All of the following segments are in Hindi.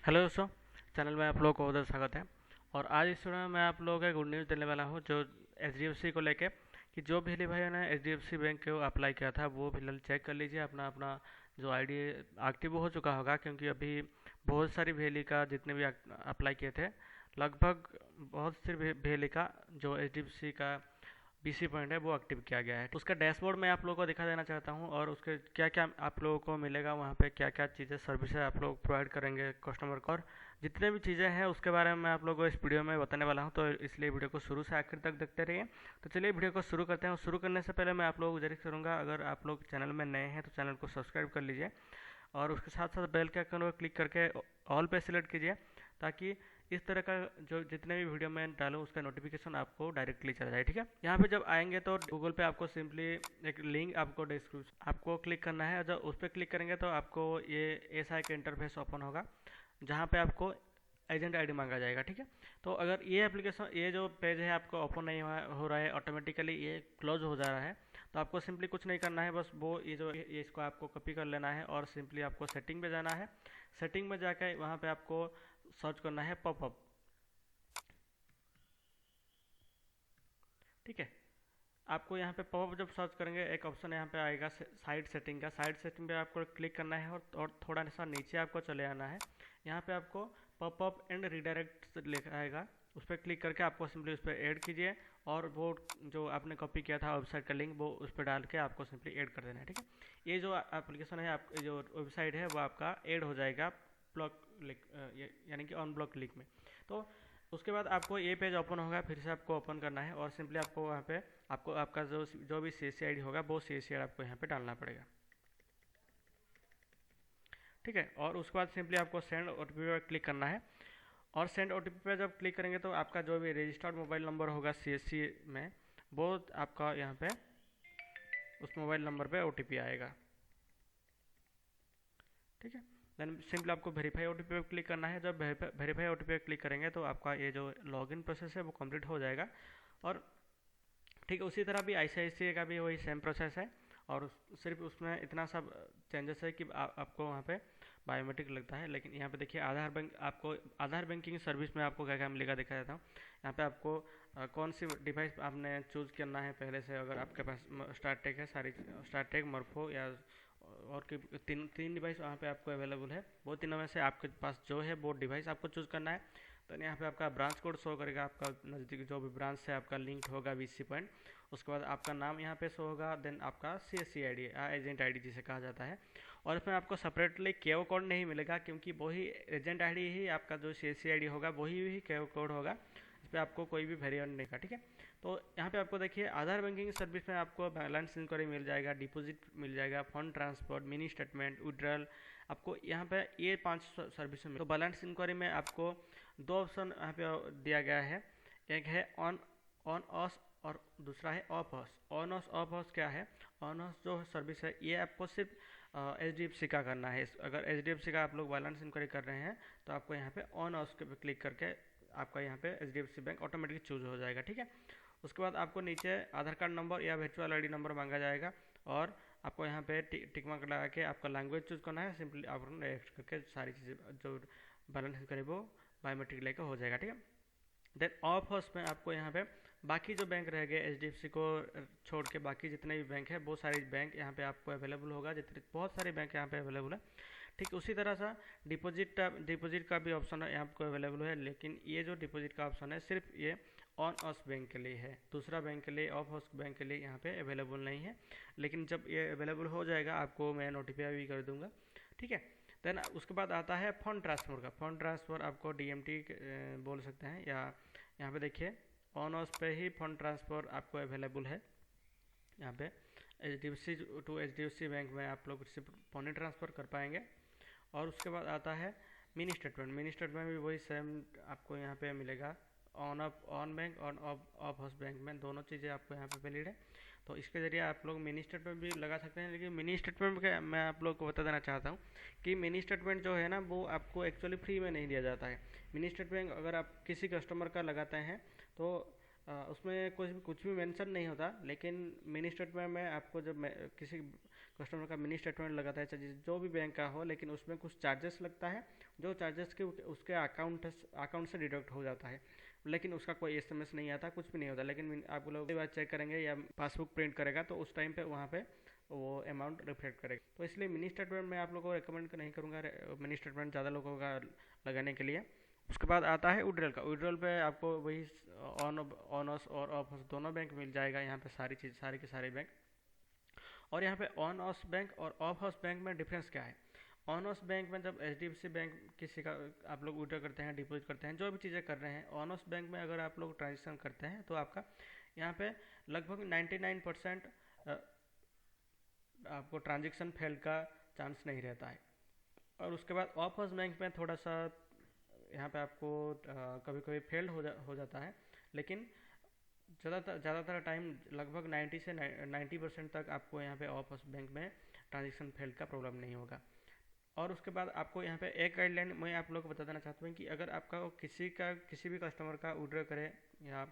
हेलो दोस्तों, चैनल में आप लोगों को बहुत स्वागत है। और आज इस वीडियो में मैं आप लोगों को गुड न्यूज़ देने वाला हूं जो एचडीएफसी को लेके कि जो भी भाइयों ने एचडीएफसी बैंक को अप्लाई किया था वो फिलहाल चेक कर लीजिए अपना अपना जो आईडी एक्टिव हो चुका होगा, क्योंकि अभी बहुत सारी वेली का जितने भी अप्लाई किए थे लगभग बहुत सी वेली का जो एचडीएफसी का बीसी पॉइंट है वो एक्टिव किया गया है। उसका डैशबोर्ड मैं आप लोगों को दिखा देना चाहता हूँ और उसके क्या क्या आप लोगों को मिलेगा वहाँ पे, क्या क्या चीज़ें सर्विस आप लोग प्रोवाइड करेंगे कस्टमर को, और जितने भी चीज़ें हैं उसके बारे में मैं आप लोगों को इस वीडियो में बताने वाला हूँ। तो इसलिए वीडियो को शुरू से आखिर तक देखते रहिए। तो चलिए वीडियो को शुरू करते हैं। शुरू करने से पहले मैं आप लोगों को गुजारिश करूँगा, अगर आप लोग चैनल में नए हैं तो चैनल को सब्सक्राइब कर लीजिए और उसके साथ साथ बेल के आइकन को क्लिक करके ऑल पे सिलेक्ट कीजिए, ताकि इस तरह का जो जितने भी वीडियो मैं डालूँ उसका नोटिफिकेशन आपको डायरेक्टली चला जाए। ठीक है, यहाँ पे जब आएंगे तो गूगल पे आपको सिंपली एक लिंक आपको डिस्क्रिप्शन आपको क्लिक करना है। जब उस पर क्लिक करेंगे तो आपको ये ऐसा एक इंटरफेस ओपन होगा जहाँ पे आपको एजेंट आईडी मांगा जाएगा। ठीक है, तो अगर ये एप्लीकेशन ये जो पेज है आपको ओपन नहीं हो रहा है, ऑटोमेटिकली ये क्लोज हो जा रहा है, तो आपको सिंपली कुछ नहीं करना है, बस वो ये इसको आपको कॉपी कर लेना है और सिंपली आपको सेटिंग पे जाना है। सेटिंग में जाकर वहाँ पे आपको सर्च करना है पॉपअप। ठीक है, आपको यहाँ पे पॉपअप जब सर्च करेंगे एक ऑप्शन यहाँ पे आएगा साइड सेटिंग का। साइड सेटिंग पे आपको क्लिक करना है और थोड़ा सा नीचे आपको चले आना है। यहाँ पे आपको पॉपअप एंड रिडायरेक्ट लिखा आएगा, उस पर क्लिक करके आपको सिंपली उस पर ऐड कीजिए और वो जो आपने कॉपी किया था वेबसाइट का लिंक वो उस पर डाल के आपको सिंपली ऐड कर देना है। ठीक है, ये जो एप्लीकेशन है आप जो वेबसाइट है वो आपका ऐड हो जाएगा ब्लॉक लिंक यानी कि ऑन ब्लॉक लिंक में। तो उसके बाद आपको ये पेज ओपन होगा, फिर से आपको ओपन करना है और सिंपली आपको वहाँ पे आपको आपका जो भी CSC ID होगा वो CSC ID आपको यहाँ पे डालना पड़ेगा। ठीक है, और उसके बाद सिंपली आपको सेंड OTP पर क्लिक करना है और सेंड OTP पर जब क्लिक करेंगे तो आपका जो भी रजिस्टर्ड मोबाइल नंबर होगा CSC में वो आपका यहाँ पे उस मोबाइल नंबर पे OTP आएगा। ठीक है, देन सिंपल आपको वेरीफाई OTP पे क्लिक करना है। जब वेरीफाई OTP पे क्लिक करेंगे तो आपका ये जो लॉगिन प्रोसेस है वो कंप्लीट हो जाएगा। और ठीक है, उसी तरह भी ICICI का भी वही सेम प्रोसेस है और सिर्फ उसमें इतना सा चेंजेस है कि आपको वहाँ पे बायोमेट्रिक लगता है। लेकिन यहाँ पे देखिए आधार बैंक, आपको आधार बैंकिंग सर्विस में आपको क्या क्या मिलेगा दिखा देता हूँ। यहाँ पे आपको कौन सी डिवाइस आपने चूज़ करना है पहले से, अगर आपके पास स्टारटेक है, सारी स्टारटेक मर्फो या और की तीन तीन डिवाइस वहाँ पे आपको अवेलेबल है। वो तीनों में से आपके पास जो है वो डिवाइस आपको चूज़ करना है। तो यहाँ पे आपका ब्रांच कोड शो करेगा, आपका नज़दीक जो भी ब्रांच से आपका लिंक होगा वीसी पॉइंट। उसके बाद आपका नाम यहाँ पे शो होगा, देन आपका CSC ID एजेंट ID जिसे कहा जाता है। और इसमें आपको सेपरेटली केओ कोड नहीं मिलेगा, क्योंकि वही एजेंट ID ही आपका जो CSC ID होगा वही ही केओ कोड होगा, इस पर आपको कोई भी वेरिएंट नहीं का। ठीक है, तो यहाँ पे आपको देखिए आधार बैंकिंग सर्विस में आपको बैलेंस इंक्वायरी मिल जाएगा, डिपॉजिट मिल जाएगा, fund transfer, mini statement, withdrawal, आपको यहाँ पे ये 5 सर्विस में। तो बैलेंस इंक्वायरी में आपको दो ऑप्शन यहाँ पे दिया गया है, एक है ऑन ऑन ऑस और दूसरा है ऑफ ऑस। ऑन ऑस ऑफ ऑस क्या है? ऑन ऑस जो सर्विस है ये आपको सिर्फ HDFC का करना है। अगर HDFC का आप लोग बैलेंस इंक्वायरी कर रहे हैं तो आपको यहाँ पे ऑन ऑस पे क्लिक करके आपका यहाँ पे HDFC बैंक ऑटोमेटिक चूज हो जाएगा। ठीक है, उसके बाद आपको नीचे आधार कार्ड नंबर या वर्चुअल ID नंबर मांगा जाएगा और आपको यहाँ पे टिक मार्क लगा के आपका लैंग्वेज चूज करना है। सिंपली आप नेक्स्ट करके सारी चीज़ें जो बैलेंस करे वो बायोमेट्रिक लेकर हो जाएगा। ठीक है, देन ऑफ हाउस में आपको यहाँ पे बाकी जो बैंक रह गए HDFC को छोड़ के बाकी जितने भी बैंक है वो सारे बैंक यहाँ पे आपको अवेलेबल होगा, जितने बहुत सारे बैंक यहाँ पे अवेलेबल है। ठीक उसी तरह से डिपॉजिट का भी ऑप्शन यहाँ आपको अवेलेबल है, लेकिन ये जो डिपॉजिट का ऑप्शन है सिर्फ ये ऑन हाउस बैंक के लिए है, दूसरा बैंक के लिए ऑफ हाउस बैंक के लिए यहाँ पे अवेलेबल नहीं है। लेकिन जब ये अवेलेबल हो जाएगा आपको मैं नोटिफाई भी कर दूंगा। ठीक है, देन उसके बाद आता है फंड ट्रांसफ़र का। फंड ट्रांसफ़र आपको DMT बोल सकते हैं, या यहाँ पे देखिए ऑन हाउस पे ही फंड ट्रांसफ़र आपको अवेलेबल है। यहाँ पे HDFC टू HDFC बैंक में आप लोग सिर्फ मनी ट्रांसफ़र कर पाएंगे। और उसके बाद आता है मिनी स्टेटमेंट। मिनी स्टेटमेंट भी वही सेम आपको यहाँ पे मिलेगा, ऑन बैंक और ऑफ हाउस बैंक में दोनों चीज़ें आपको यहाँ पे वैलिड है। तो इसके ज़रिए आप लोग मिनी स्टेटमेंट भी लगा सकते हैं। लेकिन मिनी स्टेटमेंट का मैं आप लोग को बता देना चाहता हूँ कि मिनी स्टेटमेंट जो है ना वो आपको एक्चुअली फ्री में नहीं दिया जाता है। मिनी स्टेटमेंट अगर आप किसी कस्टमर का लगाते हैं तो उसमें कुछ भी मेंशन नहीं होता, लेकिन मिनी स्टेटमेंट में आपको जब किसी कस्टमर का मिनी स्टेटमेंट लगाता है, चाहे जो भी बैंक का हो, लेकिन उसमें कुछ चार्जेस लगता है, जो चार्जेस के उसके अकाउंट से डिडक्ट हो जाता है, लेकिन उसका कोई एसएमएस नहीं आता, कुछ भी नहीं होता। लेकिन आप लोग एक बार चेक करेंगे या पासबुक प्रिंट करेगा तो उस टाइम पे वहाँ पे वो अमाउंट रिफ्लेक्ट करेगा। तो इसलिए मिनी स्टेटमेंट मैं आप लोगों को रिकमेंड नहीं करूँगा मिनी स्टेटमेंट ज़्यादा लोगों का लगाने के लिए। उसके बाद आता है विड्रॉल का। विड्रॉल पे आपको वही ऑन और ऑफ दोनों बैंक मिल जाएगा, यहाँ पे सारी चीज़, सारे के सारे बैंक। और यहाँ पे ऑन हाउस बैंक और ऑफ हाउस बैंक में डिफरेंस क्या है? ऑन हाउस बैंक में जब एचडीएफसी बैंक किसी का आप लोग विड्रॉ करते हैं, डिपॉजिट करते हैं, जो भी चीज़ें कर रहे हैं, ऑन हाउस बैंक में अगर आप लोग ट्रांजेक्शन करते हैं तो आपका यहाँ पे लगभग 99% आपको ट्रांजेक्शन फेल का चांस नहीं रहता है। और उसके बाद ऑफ हाउस बैंक में थोड़ा सा यहाँ पे आपको कभी कभी फेल्ड हो जाता है, लेकिन ज़्यादातर टाइम लगभग 90% तक आपको यहाँ पे ऑफ हाउस बैंक में ट्रांजेक्शन फेल्ड का प्रॉब्लम नहीं होगा। और उसके बाद आपको यहाँ पे एक गाइडलाइन मैं आप लोग को बता देना चाहता हूँ कि अगर आपका किसी भी कस्टमर का विड्रॉ करे या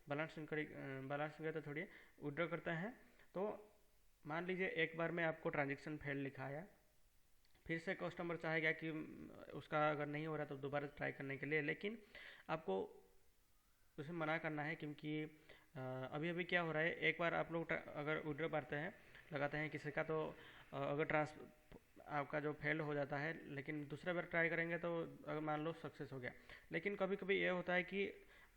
बैलेंस करे तो थोड़ी विड्रॉ करते हैं, तो मान लीजिए एक बार में आपको ट्रांजेक्शन फेल लिखा आया, फिर से कस्टमर चाहेगा कि उसका अगर नहीं हो रहा तो दोबारा ट्राई करने के लिए, लेकिन आपको उसे मना करना है, क्योंकि अभी अभी क्या हो रहा है, एक बार आप लोग अगर विड्रॉ करते हैं, लगाते हैं किसी का, तो अगर आपका जो फेल हो जाता है, लेकिन दूसरा बार ट्राई करेंगे तो अगर मान लो सक्सेस हो गया, लेकिन कभी कभी ये होता है कि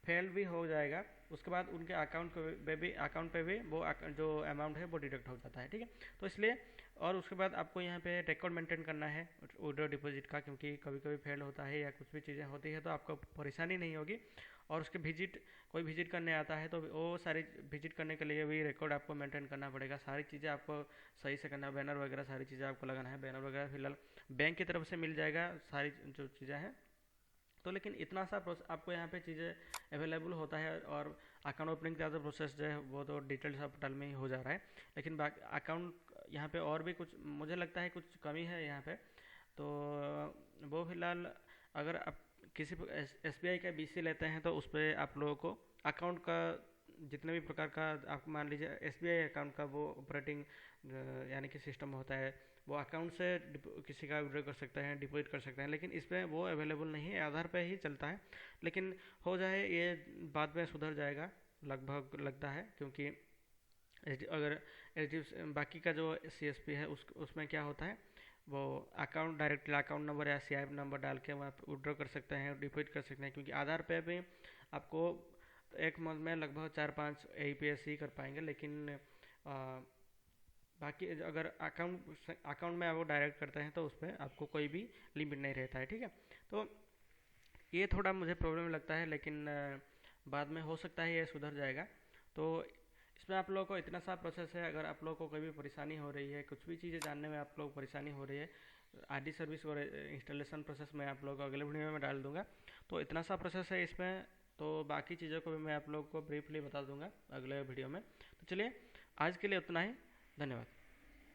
फेल भी हो जाएगा, उसके बाद उनके अकाउंट पे भी वो जो अमाउंट है वो डिडक्ट हो जाता है, ठीक है। तो इसलिए और उसके बाद आपको यहाँ पे रिकॉर्ड मेंटेन करना है विड्रॉ डिपॉजिट का, क्योंकि कभी कभी फेल होता है या कुछ भी चीज़ें होती है तो आपको परेशानी नहीं होगी। और उसके कोई विजिट करने आता है तो वो सारी विजिट करने के लिए भी रिकॉर्ड आपको मेंटेन करना पड़ेगा, सारी चीज़ें आपको सही से करना, बैनर वगैरह सारी चीज़ें आपको लगाना है। बैनर वगैरह फिलहाल बैंक की तरफ से मिल जाएगा, सारी जो चीज़ें हैं, तो लेकिन इतना सा आपको यहाँ पे चीज़ें अवेलेबल होता है। और अकाउंट ओपनिंग का जो प्रोसेस जो है वो तो डिटेल्स पोर्टल में ही हो जा रहा है, लेकिन बाकी अकाउंट यहाँ पे और भी कुछ मुझे लगता है कुछ कमी है यहाँ पे, तो वो फिलहाल अगर आप किसी एसबीआई का बीसी लेते हैं तो उस पर आप लोगों को अकाउंट का जितने भी प्रकार का आप मान लीजिए एसबीआई अकाउंट का वो ऑपरेटिंग यानी कि सिस्टम होता है, वो अकाउंट से किसी का विड्रॉ कर सकते हैं, डिपॉजिट कर सकते हैं, लेकिन इसमें वो अवेलेबल नहीं है, आधार पे ही चलता है। लेकिन हो जाए ये बाद में सुधर जाएगा लगभग लगता है, क्योंकि अगर बाकी का जो सीएसपी है उसमें क्या होता है, वो अकाउंट डायरेक्टली अकाउंट नंबर या सीआईएफ नंबर डाल के वहाँ पे विड्रॉ कर सकते हैं, डिपॉजिट कर सकते हैं, क्योंकि आधार पे भी आपको एक मंथ में लगभग 4-5 APS ही कर पाएंगे, लेकिन बाकी अगर अकाउंट में वो डायरेक्ट करते हैं तो उस पर आपको कोई भी लिमिट नहीं रहता है, ठीक है। तो ये थोड़ा मुझे प्रॉब्लम लगता है, लेकिन बाद में हो सकता है ये सुधर जाएगा। तो इसमें आप लोगों को इतना सा प्रोसेस है, अगर आप लोगों को कोई भी परेशानी हो रही है, कुछ भी चीज़ें जानने में आप लोग परेशानी हो रही है, आरडी सर्विस और इंस्टॉलेशन प्रोसेस में आप लोगों को अगले वीडियो में डाल दूंगा। तो इतना सा प्रोसेस है इसमें, तो बाकी चीज़ों को भी मैं आप लोगों को ब्रीफली बता दूंगा अगले वीडियो में। तो चलिए आज के लिए उतना ही, धन्यवाद।